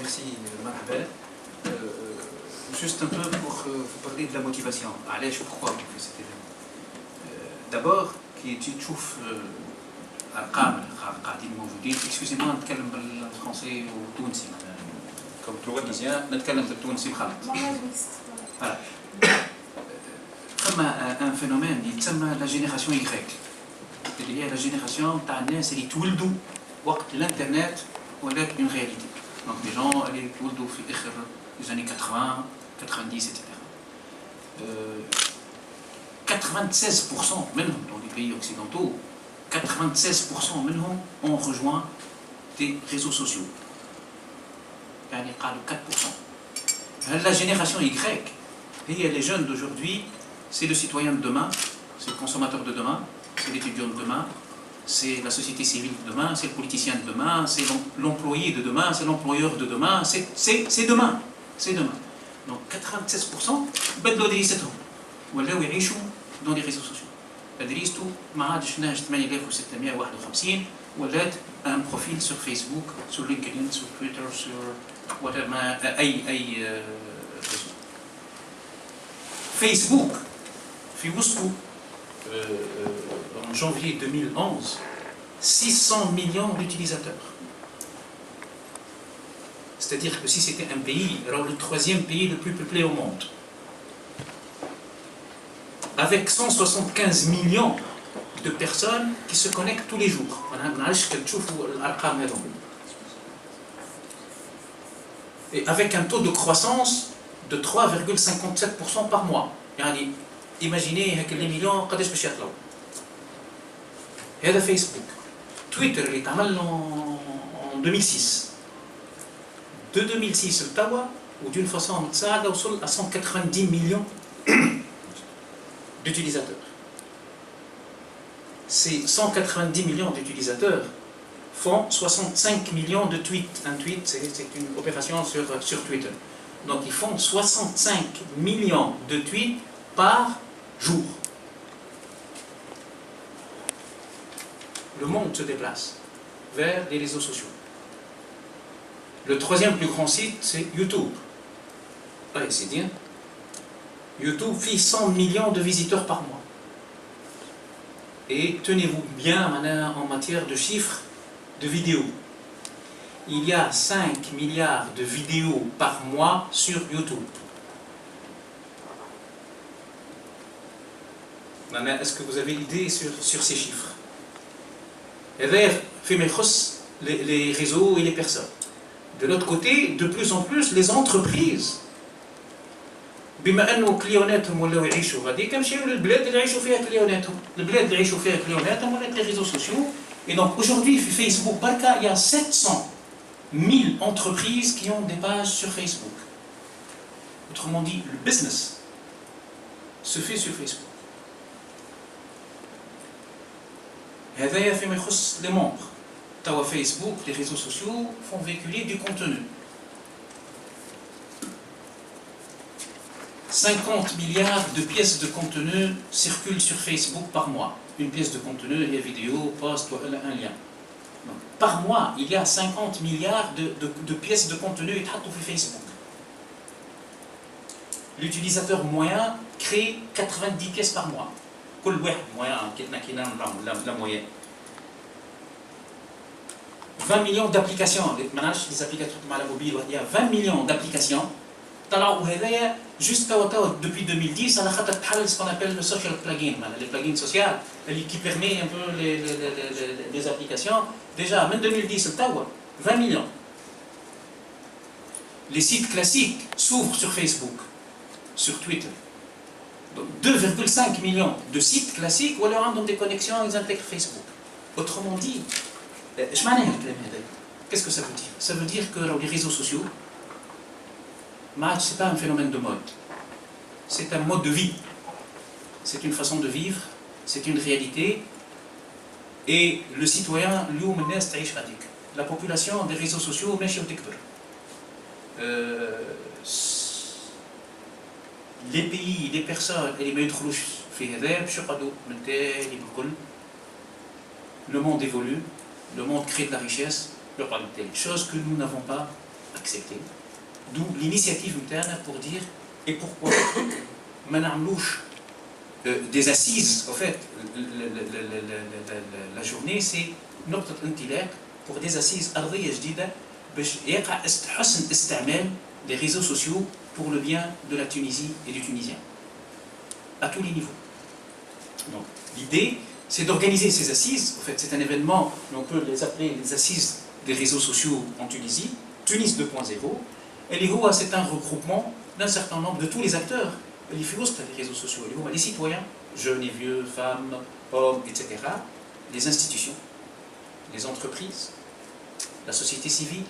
merci Marhaba. Juste un peu pour vous parler de la motivation. Allez, pourquoi on fait cet événement? D'abord, qui تشوف ارقام قاعدين موجودين. Excusez-moi نتكلم بالفرنسي والتونسي comme tunisien نتكلم بالتونسي خلط. Voilà. Comme un phénomène يتسمى la génération Y. اللي هي la génération تاع الناس اللي تولدوا وقت الانترنت ولات une réalité. Donc les gens اللي تولدوا في اخر les années 80, 90, etc. 96% منهم dans les pays occidentaux, 96% منهم ont rejoint des réseaux sociaux. يعني قالوا 4%. La génération Y, les jeunes d'aujourd'hui, c'est le citoyen de demain, c'est le consommateur de demain, c'est l'étudiant de demain, c'est la société civile de demain, c'est le politicien de demain, c'est l'employé de demain, c'est l'employeur de demain, c'est demain. C'est demain. Donc 96% بدلوا دريستهم ولاو يعيشوا dans les réseaux sociaux. دريستو ما عادش ناس 8651 ولات un profil sur Facebook, sur LinkedIn, sur Twitter, sur whatever اي réseau. Facebook في وسطه en janvier 2011 600 millions d'utilisateurs. C'est-à-dire que si c'était un pays, alors le troisième pays le plus peuplé au monde, avec 175 millions de personnes qui se connectent tous les jours. Et avec un taux de croissance de 3,57% par mois. Imaginez que les millions, c'est Facebook. Twitter, il est en 2006. De 2006 التوا ودون façon متساعدة وصل à 190 millions d'utilisateurs. Ces 190 millions d'utilisateurs font 65 millions de tweets. Un tweet, c'est une opération sur Twitter. Donc ils font 65 millions de tweets par jour. Le monde se déplace vers les réseaux sociaux. Le troisième plus grand site, c'est YouTube. Allez, c'est bien. YouTube fait 100 millions de visiteurs par mois. Et tenez-vous bien en matière de chiffres de vidéos. Il y a 5 milliards de vidéos par mois sur YouTube. Maintenant, est-ce que vous avez l'idée sur ces chiffres? Et d'ailleurs, les réseaux et les personnes. De l'autre côté, de plus en plus, les entreprises, بما انه كليوناتهم ولاو يعيشوا غاديك يمشيو للبلاد اللي يعيشوا فيها كليوناتهم، البلاد اللي يعيشوا فيها كليوناتهم ولات les réseaux sociaux. Et donc aujourd'hui, sur Facebook, Barca, il y a 700 000 entreprises qui ont des pages sur Facebook. Autrement dit, le business se fait sur Facebook. هذايا فيما يخص les membres. Tawa Facebook, les réseaux sociaux font véhiculer du contenu. 50 milliards de pièces de contenu circulent sur Facebook par mois. Une pièce de contenu, il y a vidéo, post, un lien. Donc, par mois, il y a 50 milliards de pièces de contenu qui sont sur Facebook. L'utilisateur moyen crée 90 pièces par mois. Quel moyen, la moyenne. 20 millions d'applications, les applications mobile, il y a 20 millions d'applications. Juste depuis 2010, on a ce qu'on appelle le social plugin, les plugins sociaux, qui permet un peu les applications. Déjà, même 2010, 20 millions. Les sites classiques s'ouvrent sur Facebook, sur Twitter. Donc 2,5 millions de sites classiques où alors ont des connexions, ils intègrent Facebook. Autrement dit, qu'est-ce que ça veut dire? Ça veut dire que les réseaux sociaux, ce n'est pas un phénomène de mode, c'est un mode de vie, c'est une façon de vivre, c'est une réalité, et le citoyen, la population des réseaux sociaux, les pays, les personnes, le monde évolue, le monde crée de la richesse, chose que nous n'avons pas accepté. D'où l'initiative interne pour dire et pourquoi ما نعملوش des assises. En fait, la journée c'est نقطة انطلاق pour des assises أرضية جديدة باش يقع حسن استعمال des réseaux sociaux pour le bien de la Tunisie et du Tunisien à tous les niveaux. Donc l'idée c'est d'organiser ces assises. En fait, c'est un événement, on peut les appeler les assises des réseaux sociaux en Tunisie, Tunis 2.0. Et l'IHOA, c'est un regroupement d'un certain nombre de tous les acteurs. Les réseaux sociaux, les citoyens, jeunes et vieux, femmes, hommes, etc. Les institutions, les entreprises, la société civile,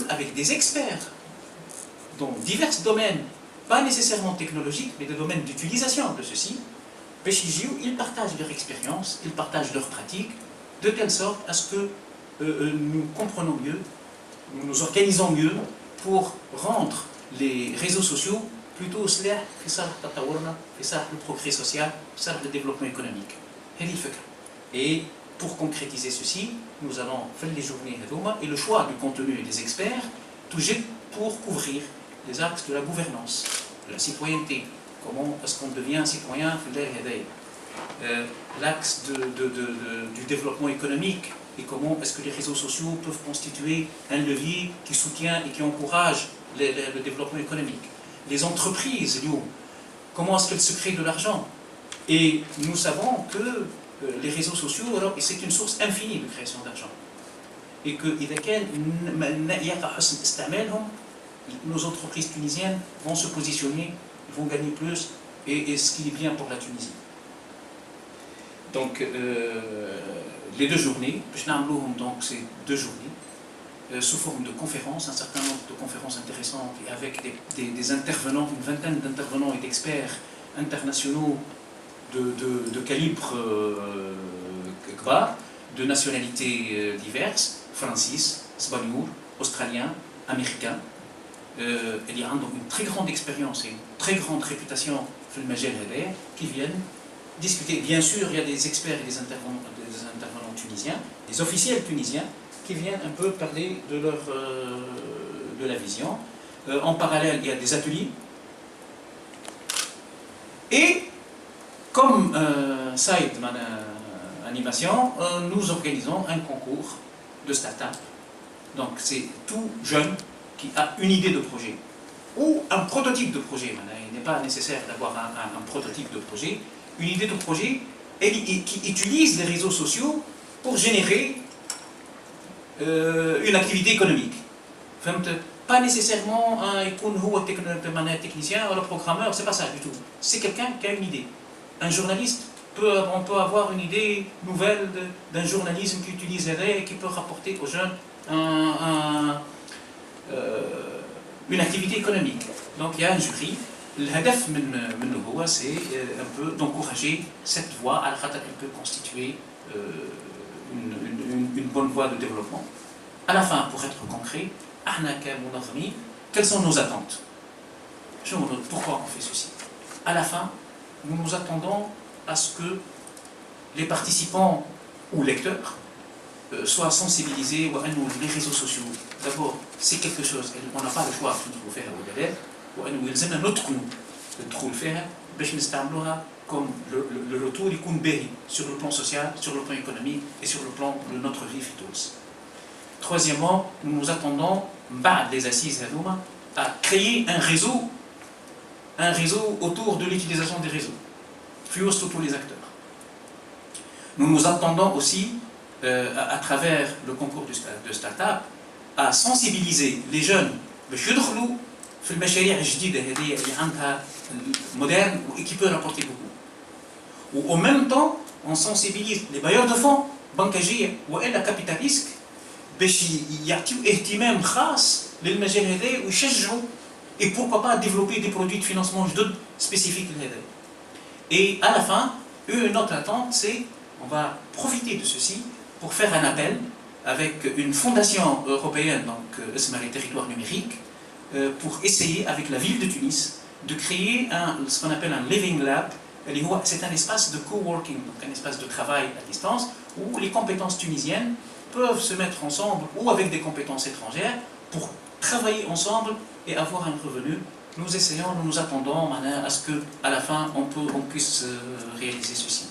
avec des experts dans divers domaines, pas nécessairement technologiques, mais des domaines d'utilisation de ceci. Ils partagent leur expérience, ils partagent leurs pratiques, de telle sorte à ce que nous comprenons mieux, nous nous organisons mieux pour rendre les réseaux sociaux plutôt au سلاح في صالح تطورنا, في صالح le progrès social, في صالح le développement économique. Et pour concrétiser ceci, nous allons faire les journées et le choix du contenu et des experts, toujours pour couvrir les axes de la gouvernance, de la citoyenneté. Comment est-ce qu'on devient un citoyen, l'axe du développement économique, et comment est-ce que les réseaux sociaux peuvent constituer un levier qui soutient et qui encourage le développement économique. Les entreprises, comment est-ce qu'elles se créent de l'argent? Et nous savons que les réseaux sociaux, c'est une source infinie de création d'argent. Et que nos entreprises tunisiennes vont se positionner, vont gagner plus, et ce qui est bien pour la Tunisie. Donc, les 2 journées, donc c'est 2 journées, sous forme de conférences, un certain nombre de conférences intéressantes, et avec des intervenants, une vingtaine d'intervenants et d'experts internationaux de calibre gras, de nationalités diverses, Francis, Espagnols, Australiens, Américains. Il y a donc une très grande expérience et une très grande réputation dans le majel qui viennent discuter. Bien sûr, il y a des experts et des intervenants tunisiens, des officiels tunisiens qui viennent un peu parler de la vision. En parallèle, il y a des ateliers. Et comme side animation, nous organisons un concours de start-up. Donc c'est tout jeune qui a une idée de projet ou un prototype de projet. Il n'est pas nécessaire d'avoir un prototype de projet. Une idée de projet qui utilise les réseaux sociaux pour générer une activité économique. Pas nécessairement un technicien ou un programmeur, c'est pas ça du tout. C'est quelqu'un qui a une idée. Un journaliste, on peut avoir une idée nouvelle d'un journalisme qui utiliserait et qui peut rapporter aux jeunes une activité économique. Donc il y a un jury. الهدف منه هو c'est un peu d'encourager cette voie à laquelle elle peut constituer une bonne voie de développement. À la fin, pour être concret, quelles sont nos attentes? Pourquoi on fait ceci? À la fin, nous nous attendons à ce que les participants ou lecteurs soient sensibilisés les réseaux sociaux. D'abord, c'est quelque chose, on n'a pas le choix de faire au délai. وأنه يلزمنا نتقنوا الدخول فيها باش نستعملوها comme le retour يكون باهي sur le plan social, sur le plan économique et sur le plan de notre vie tous. Troisièmement, nous nous attendons, بعد les assises هذوما, à créer un réseau autour de l'utilisation des réseaux, puis aussi tous les acteurs. Nous nous attendons aussi, à travers le concours de start-up, à sensibiliser les jeunes باش يدخلوا في المشاريع الجديدة هذه اللي عندها moderne et qui peut rapporter beaucoup. Ou en même temps, on sensibilise les bailleurs de fonds, بنكاجية وإلا capital risque باش يعطيو اهتمام خاص للمجال هذا ويشجعوا et pourquoi pas développer des produits de financement جدد spécifiques لهذا. Et à la fin, une autre attente, c'est on va profiter de ceci pour faire un appel avec une fondation européenne, donc les territoires numériques, pour essayer avec la ville de Tunis de créer ce qu'on appelle un living lab. C'est un espace de coworking, donc un espace de travail à distance où les compétences tunisiennes peuvent se mettre ensemble ou avec des compétences étrangères pour travailler ensemble et avoir un revenu. Nous essayons, nous nous attendons à ce qu'à la fin on puisse réaliser ceci.